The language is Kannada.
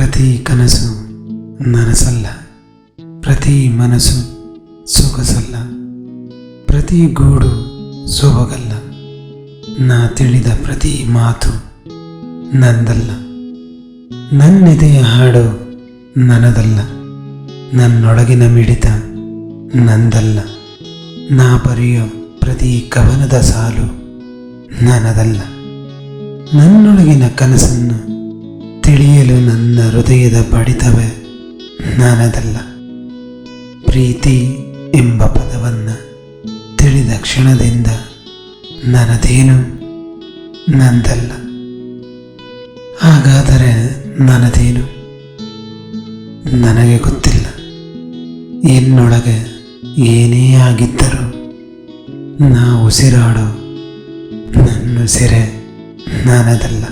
ಪ್ರತಿ ಕನಸು ನನಸಲ್ಲ, ಪ್ರತಿ ಮನಸ್ಸು ಸೊಗಸಲ್ಲ, ಪ್ರತಿ ಗೂಡು ಸೊಬಗಲ್ಲ. ನಾ ತಿಳಿದ ಪ್ರತಿ ಮಾತು ನಂದಲ್ಲ, ನನ್ನೆದೆಯ ಹಾಡು ನನ್ನದಲ್ಲ, ನನ್ನೊಳಗಿನ ಮಿಡಿತ ನಂದಲ್ಲ. ನಾ ಬರೆಯೋ ಪ್ರತಿ ಕವನದ ಸಾಲು ನನ್ನದಲ್ಲ, ನನ್ನೊಳಗಿನ ಕನಸನ್ನು ತಿಳಿಯಲು ನನ್ನ ಹೃದಯದ ಬಡಿತವೇ ನನ್ನದಲ್ಲ. ಪ್ರೀತಿ ಎಂಬ ಪದವನ್ನು ತಿಳಿದ ಕ್ಷಣದಿಂದ ನನ್ನದೇನು ನಂದಲ್ಲ. ಹಾಗಾದರೆ ನನ್ನದೇನು? ನನಗೆ ಗೊತ್ತಿಲ್ಲ. ಎನ್ನೊಳಗೆ ಏನೇ ಆಗಿದ್ದರೂ ನಾ ಉಸಿರಾಡೋ ನನ್ನುಸಿರೆ ನನ್ನದಲ್ಲ.